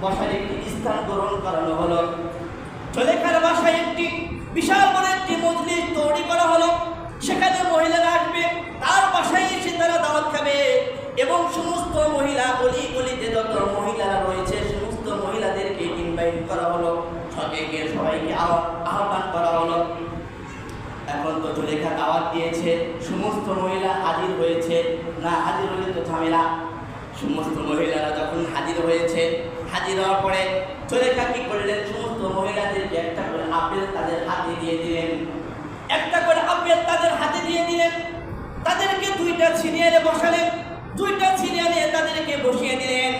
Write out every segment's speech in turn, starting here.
বসার একটি স্থান গ্রহণ করানো হলো। জুলেখার বাসায় একটি বিশাল বড় একটি মজলিস তৈরি করা হলো। সেখানে মহিলারা আসবে, তার বাসায় এসে তারা দাওয়াত খাবে এবং সমস্ত মহিলা গলি গলিতে যত মহিলারা রয়েছে সমস্ত মহিলাদেরকে ইনভাইট করা হলো, সবাইকে আহ্বান করা হলো। এখন তো জুলেখা দাওয়াত দিয়েছে, সমস্ত মহিলা হাজির হয়েছে, না হাজির হলে তো ঝামেলা। সমস্ত মহিলারা যখন হাজির হয়েছে, হাজির হওয়ার পরে জুলেখা কি করলেন, সমস্ত মহিলাদেরকে একটা করে আপেল তাদের হাতে দিয়ে দিলেন, একটা করে আপেল তাদের হাতে দিয়ে দিলেন। তাদেরকে দুইটা সিরিয়ালে বসালেন, দুইটা সিরিয়ালে তাদেরকে বসিয়ে দিলেন।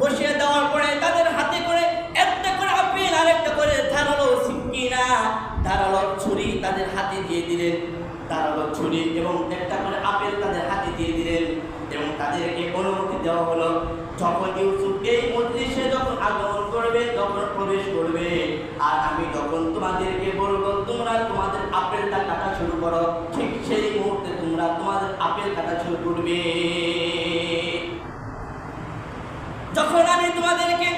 বসিয়ে দেওয়ার পরে তাদের হাতে করে একটা করে আপেল আর একটা করে ধারালো সিকিনা, ধারালো ছুরি তাদের হাতে দিয়ে দিলেন, ধারালো ছুরি এবং একটা করে আপেল তাদের হাতে দিয়ে দিলেন। এবং তাদেরকে অনুমতি দেওয়া হলো, যখন ইউসুফ এই মজলিসে যখন আগমন করবে, যখন প্রবেশ করবে, আর আমি যখন তোমাদেরকে বলবো তোমরা তোমাদের আপেলটা কাটা শুরু করো, ঠিক সেই মুহূর্তে তোমরা তোমাদের আপেল কাটা শুরু করবে। যখন আমি তোমাদেরকে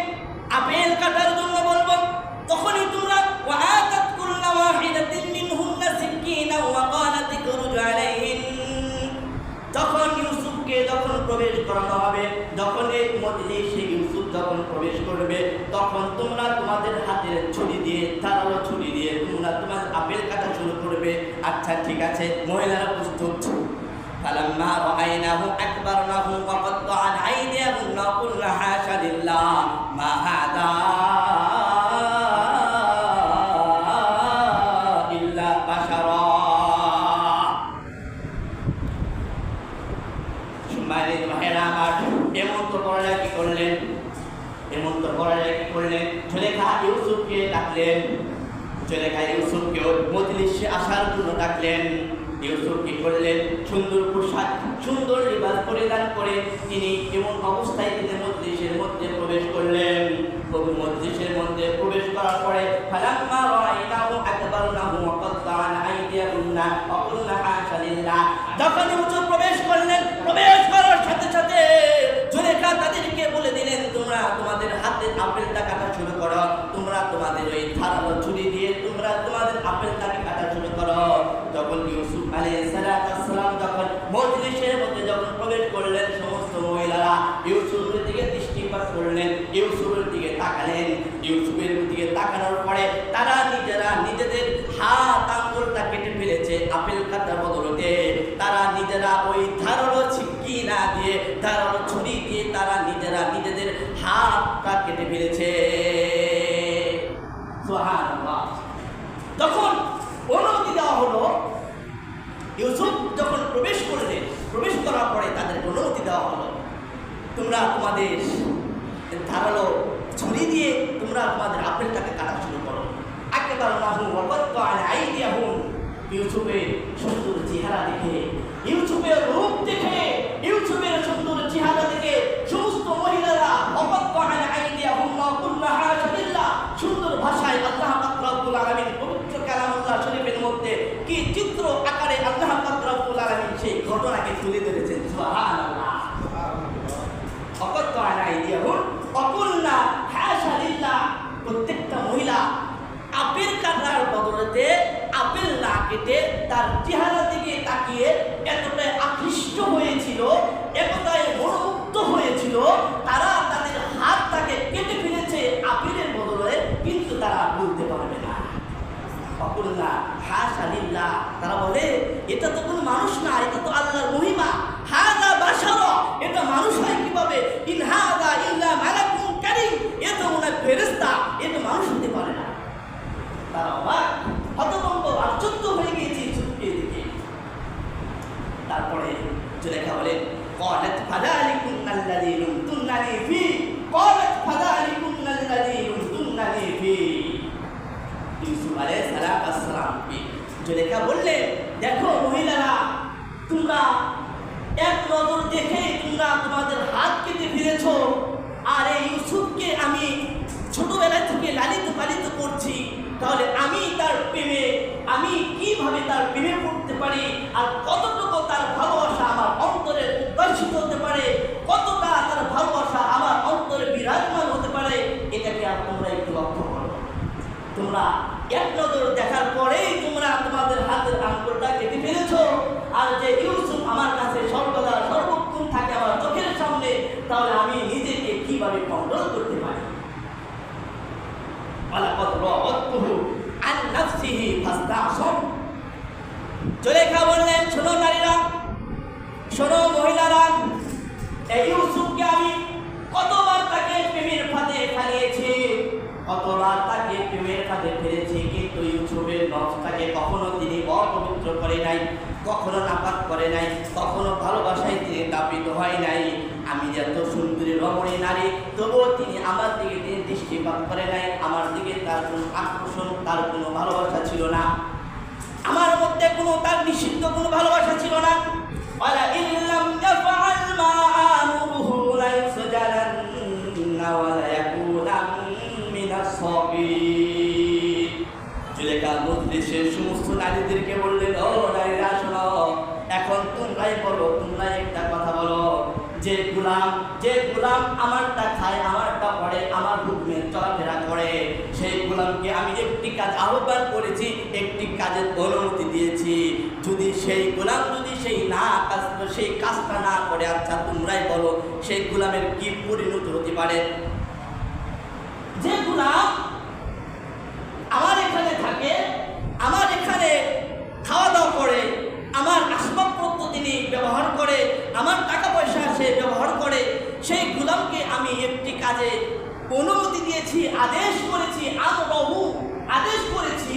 আপেল কাটার জন্য বলবো, তখনই তোমরা ওয়াআতাত কুল্লা ওয়াহিদাতিন মিনহুন্না সিকিনা ওয়া ক্বালাত ইখরুজ আলাইহিন। যখন ইউসুফকে যখন প্রবেশ করানো হবে, যখন এই মজলিসে ইউসুফ যখন প্রবেশ করবে, তখন তোমরা তোমাদের হাতের ছুরি দিয়ে, ধারালো ছুরি দিয়ে তোমরা তোমাদের আপেল কাটা শুরু করবে। আচ্ছা ঠিক আছে, মহিলারা প্রস্তুত। فلما رأيناه أكبرناه وقطعن أيديهن وقلن حاشا لله ما هذا إلا بشرا। সম্মানিত ভাইরা আমার, এমন তো করার কি করলেন, এমন তো করার কি করলেন, জুলেখা ইউসুফকে ডাকলেন, জুলেখা ইউসুফকে মজলিসে আসার জন্য ডাকলেন। ইউসুফ কি করলেন, সুন্দর পোশাক, সুন্দর লিবাস পরিধান করে তিনি এমন অবস্থায় তিনি মজলিসের মধ্যে প্রবেশ করলেন। মজলিসের মধ্যে প্রবেশ করার পরে ফালাম্মা রাআইনাহু আকবারনাহু ওয়া ক্বাত্তা'না আইদিয়াহুন্না ওয়া কুলনা হাশা লিল্লাহ। যখন ইউসুফ প্রবেশ করলেন, প্রবেশ করার সাথে সাথে জুলেখা তাদেরকে বলে দিলেন, তোমরা তোমাদের হাতে আপেলটা কাটা শুরু করো, তোমরা তোমাদের ওই ধারালো ছুরি দিয়ে তোমরা তোমাদের আপেলটাকে কাটা শুরু করো। যখন ইউসুফ আলাইহিস সালাম যখন মজলিসের মধ্যে যখন প্রবেশ করলেন, সমস্ত মহিলারা ইউসুফের দিকে দৃষ্টিপাত করলেন, ইউসুফের দিকে তাকালেন। ইউসুফের দিকে তাকানোর পরে তারা নিজেরা নিজেদের হাত আঙ্গুলটা কেটে ফেলেছে আপেল কাটার বদলতে। তারা নিজেরা ওই ধারালো ছিটকি না দিয়ে, ধারালো ছুরি দিয়ে তারা নিজেরা নিজেদের হাতটা কেটে ফেলেছে। সুবহানাল্লাহ। তখন অনুমতি দেওয়া হলো, ইউসুফ যখন প্রবেশ করলেন, প্রবেশ করার পরে তাদের অনুমতি দেওয়া হলো, তোমরা তোমাদের ধারালো ছুরি দিয়ে তোমরা তোমাদের আপেলটাকে কাটা শুরু করো। আকবারনাহু ওয়া ক্বাত্তা'না আইদিয়াহুম। ইউসুফের সুন্দর চেহারা দেখে, ইউসুফের রূপ দেখে, ইউসুফের সুন্দর চেহারা দেখে সমস্ত মহিলারা ওয়াক্তা'না আইদিয়াহুম ওয়া কুলনা হাশা লিল্লাহ, সুন্দর ভাষায় আল্লাহ পাক রব্বুল আলামিন পবিত্র কালামুল্লাহ শরীফের মধ্যে কি চিত্র আকারে আল্লাহ পাক রব্বুল আলামিন সেই ঘটনাকে তুলে ধরেছেন। সুবহানাল্লাহ। ওয়াক্তা'না আইদিয়াহুম ওয়া কুলনা হাশা লিল্লাহ। প্রত্যেকটা মহিলা আপেল কাটার বদলেতে আপেল না কেটে তার চেহারা দিকে তাকিয়ে এতটাই আকৃষ্ট হয়েছিল, এতটাই মনোমুগ্ধ হয়েছিল, তারা তাদের হাতটাকে কেটে ফেলেছে আপেলের বদলে, কিন্তু তারা বলতে পারবে না। অকুল্লা হাশা লিল্লাহ। তারা বলে এটা তো কোনো মানুষ না, এটা তো আল্লাহর মহিমা। হাযা বাশারা, এটা মানুষ হয় কিভাবে? ইন হাযা ইল্লা মালাকুন কারীম, এটা মনে হয় ফেরেশতা, এটা মানুষ হতে পারে না। তারা অবাক, হতভম্ব, আশ্চর্য হয়ে গিয়েছে ইউসুফকে দেখে। তারপরে জুলেখা বলেন, ক্বালাত ফাযালিকুন্নাল্লাযী লুমতুন্নানী ফী, ক্বালাত ফাযালিকুন্নাল্লাযী লুমতুন্নানী ফী। ইউসুফ আলাইহিস সালাম জুলেখা বললেন, দেখো মহিলারা, তোমরা এক নজর দেখে তোমরা তোমাদের হাত কেটে ফেলেছো, আর এই ইউসুফকে আমি ছোটবেলা থেকে লালিত পালিত করছি, তাহলে আমি তার প্রেমে, আমি কিভাবে তার প্রেমে পড়তে পারি, আর কতটুকু তার ভালোবাসা আমার অন্তরে উদ্ভাসিত হতে পারে, কতটা তার ভালোবাসা আমার অন্তরে বিরাজমান হতে পারে, এটা এই ইউসুফকে আমি কতবার তাকে প্রেমের ফাঁদে ফেলিয়েছি, কতবার তাকে প্রেমের ফাঁদে ফেলেছি, কিন্তু ইউসুফের নফসটাকে কখনো তিনি অপবিত্র করে নাই, কখনো নাপাক করে নাই, কখনো ভালোবাসায় তিনি তাপিত হয় নাই। আমি এত সুন্দরী রমণী নারী, তবুও তিনি আমার দিকে তিনি দৃষ্টিপাত করে নাই, আমার দিকে তার কোনো আকর্ষণ, তার কোনো ভালোবাসা ছিল না, আমার মধ্যে কোনো তার নিষিদ্ধ কোনো ভালোবাসা ছিল না। ওয়ালা ইল্লাম ইয়াফআল মা আমরুহু লা ইউসজানান্না ওয়া লা ইয়াকুনা মিনাস সাগীর। জুলেখা মজলিসের সমস্ত নারীদেরকে বললেন, ও নারীরা শোনো, এখন তোমরাই বলো, তোমরা একটা কথা বলো, যে গোলাম আমারটা খায়, আমারটা পড়ে, আমার হুকুমে চলাফেরা করে, সেই গোলামকে আমি একটি কাজ আহ্বান করেছি, একটি কাজের অনুমতি দিয়েছি, যদি সেই গোলাম যদি সেই কাজটা না করে, আচ্ছা তোমরাই বলো সেই গোলামের কি পরিণতি হতে পারে? যে গোলাম আমার এখানে থাকে, আমার এখানে খাওয়া দাওয়া করে, আমার আসবাবপত্র তিনি ব্যবহার করে, আমার টাকা পয়সা সে ব্যবহার করে, সেই গোলামকে আমি একটি কাজে অনুমতি দিয়েছি, আদেশ করেছি, আদেশ করেছি,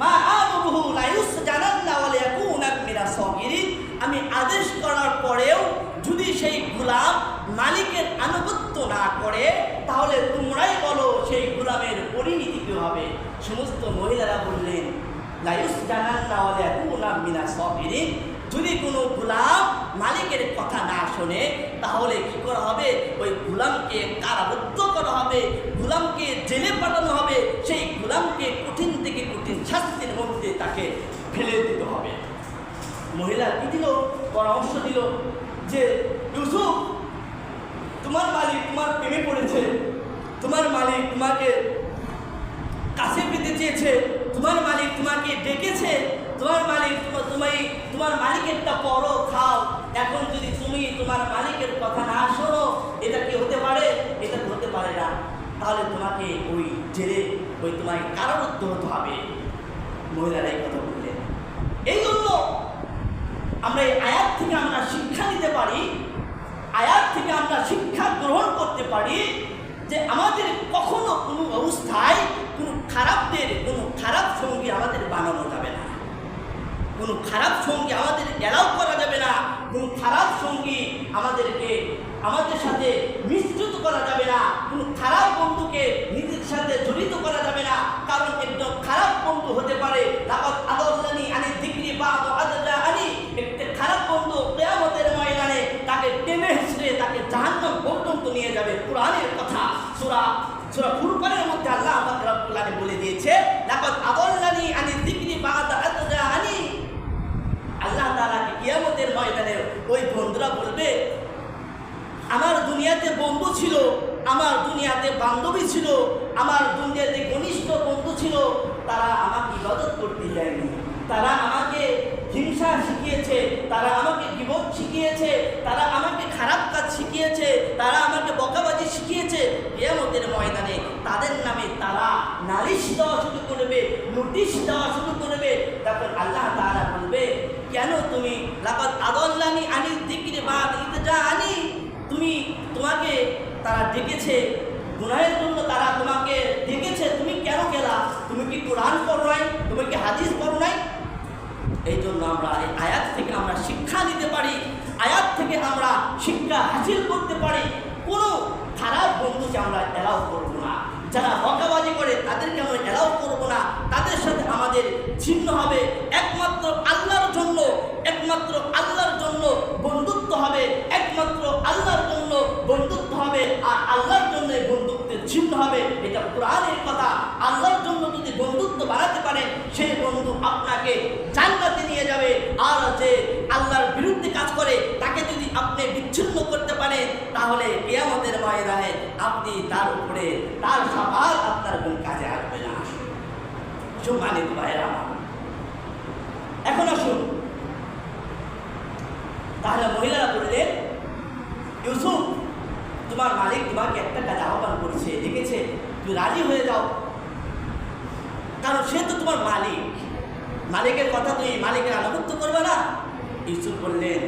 মা আমরুহু লা ইউসজানান্না ওয়া লা ইয়াকুনা মিনাস সাগীরিন। আমি আদেশ করার পরেও যদি সেই গোলাম মালিকের আনুগত্য না করে, তাহলে তোমরাই বলো সেই গোলামের পরিণতি কি হবে? সমস্ত মহিলারা বললেন, লা ইউসজানান্না ওয়া লা ইয়াকুনা মিনাস সাগীরিন। যদি কোনো গোলাম মালিকের কথা না শোনে, তাহলে কি করা হবে? ওই গোলামকে কারাবদ্ধ করা হবে, গোলামকে জেলে পাঠানো হবে, সেই গোলামকে কঠিন থেকে কঠিন শাস্তির মধ্যে তাকে ফেলে দিতে হবে। মহিলা কি দিল? পরামর্শ দিল যে, ইউসুফ, তোমার মালিক তোমার প্রেমে পড়েছে, তোমার মালিক তোমাকে কাছে পেতে চেয়েছে, তোমার মালিক তোমাকে ডেকেছে, তোমার মালিক তোমার মালিকেরটা পরো খাও। এখন যদি তুমি তোমার মালিকের কথা না শোনো, এটা কি হতে পারে? এটা হতে পারে না। তাহলে তোমাকে ওই জেলে তোমাকে কারারুদ্ধ হতে হবে। মহিলারা এই কথা বললেন। এই জন্য আমরা এই আয়াত থেকে আমরা শিক্ষা নিতে পারি, আয়াত থেকে আমরা শিক্ষা গ্রহণ করতে পারি যে আমাদের কখনো কোনো অবস্থায় কোনো খারাপ সঙ্গী আমাদের বানানো যাবে না, কোনো খারাপ সঙ্গী আমাদের এলাও করা যাবে না, কোনো খারাপ সঙ্গী আমাদের সাথে মিশ্রিত করা যাবে না, কোনো খারাপ বন্ধুকে নিজের সাথে জড়িত করা যাবে না। কারণ একদম খারাপ বন্ধু হতে পারে একটা খারাপ বন্ধু কিয়ামতের ময়দানে তাকে টেনে হিঁচড়ে তাকে জাহান্নাম পর্যন্ত নিয়ে যাবে। কুরআনের কথা, সূরা ফুরকানের মধ্যে আল্লাহ পাক রব্বুল আলামিন বলে দিয়েছে, লাকাদ আদাল্লানি আনি যিকরি বা'দা আয জাআনি। আল্লাহ তাআলা কিয়ামতের ময়দানে ওই বন্ধুরা বলবে, আমার দুনিয়াতে বন্ধু ছিল, আমার দুনিয়াতে বান্ধবী ছিল, আমার দুনিয়াতে ঘনিষ্ঠ বন্ধু ছিল, তারা আমাকে ইবাদত করতে দেয়নি, তারা আমাকে হিংসা শিখিয়েছে, তারা আমাকে গীবত শিখিয়েছে, তারা আমাকে খারাপ কাজ শিখিয়েছে, তারা আমাকে বকাবাজি শিখিয়েছে। কিয়ামতের ময়দানে তাদের নামে তারা নালিশ দেওয়া শুরু করবে, নোটিশ দেওয়া শুরু করবে। তখন আল্লাহ তাআলা বলবে, কেন তুমি লাকাদ আদাল্লানি আনি যিকরি বা'দা ইয জাআনি, তোমাকে তারা ডেকেছে গুনাহের জন্য, তারা তোমাকে ডেকেছে, তুমি কেন গেলা? তুমি কি কোরআন পড়ো নাই? তুমি কি হাদিস পড়ো নাই? এই জন্য আমরা এই আয়াত থেকে আমরা শিক্ষা নিতে পারি, আয়াত থেকে আমরা শিক্ষা হাসিল করতে পারি। কোনো খারাপ বন্ধুকে আমরা এলাও করবো না, যারা বকাবাজি করে তাদেরকে আমরা এলাও করবো না, তাদের সাথে আমাদের ছিন্ন হবে। একমাত্র আল্লাহর জন্য বন্ধুত্ব হবে, একমাত্র আল্লাহর জন্য বন্ধুত্ব হবে, আর আল্লাহর জন্য বন্ধুত্বের চিহ্ন হবে। এটা কোরআনের কথা। আল্লাহর জন্য যদি বন্ধুত্ব বাড়াতে পারেন, সেই বন্ধু আপনাকে জান্নাতে নিয়ে যাবে। আর যে আল্লাহর বিরুদ্ধে কাজ করে, তাকে যদি আপনি বিচ্ছিন্ন করতে পারেন, তাহলে কিয়ামতের ময়দানে আপনি তার উপরে তার শাফাআত আপনার কোন কাজে আসবে না। সম্মানিত ভাইরা, এখন আসুন, তাহলে মহিলারা বললেন, ইউসুফ, তোমার মালিক তোমাকে একটা কাজ আহ্বান করেছে, ডেকেছে, তুমি রাজি হয়ে যাও, কারণ সে তো তোমার মালিক, মালিকের কথা তুমি মালিকের আনুগত্য করবে না? ইউসুফ বললেন,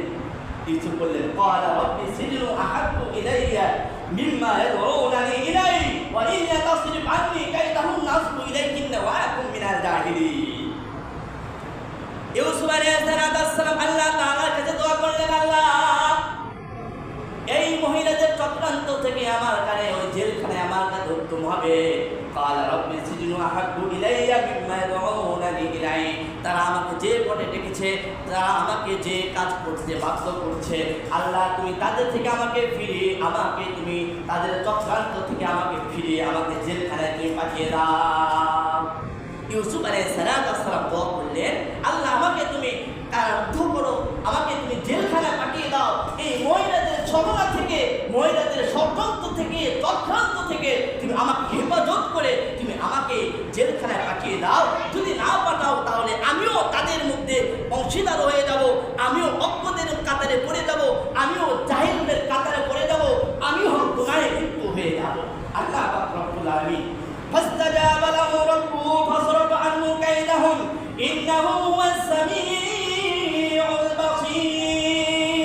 ইউসুফ বললেন ক্বালা রাব্বি সিজনু আহাব্বু ইলাইয়া মিম্মা ইয়াদউনানি ইলাইহি ওয়া ইল্লা তাসরিফ আন্নি কাইদাহুন্না আসবু ইলাইহিন্না ওয়া আকুম মিনাল জাহিলিন। ইউসুফ আলাইহিস সালাম আল্লাহ তাআলার কাছে দোয়া করলেন, আল্লাহ এই মহিলাদের চক্রান্ত থেকে আমার কানে ওই জেলখানে আমার কাছে হুকুম হবে। ক্বালা রাব্বি সিজনু আহাব্বু ইলাইয়া মিম্মা ইয়াদউনানি ইলাইহি, তারা আমাকে যে পথে ডেকেছে, তারা আমাকে যে কাজ করতে বাধ্য করছে, আল্লাহ তুমি তাদের থেকে আমাকে ফিরিয়ে, আমাকে তুমি তাদের চক্রান্ত থেকে আমাকে ফিরিয়ে আমাকে জেলখানায় তুমি পাঠিয়ে দাও। ইউসুফ আলাইহিস সালাম দোয়া করলেন, আল্লাহ আমাকে তুমি কারারুদ্ধ করো, আমাকে তুমি জেলখানায় পাঠিয়ে দাও, এই মহিলাদের ছলনা থেকে, মহিলাদের ষড়যন্ত্র থেকে, চক্রান্ত থেকে তুমি আমাকে হেফাজত করে তুমি আমাকে জেলখানায়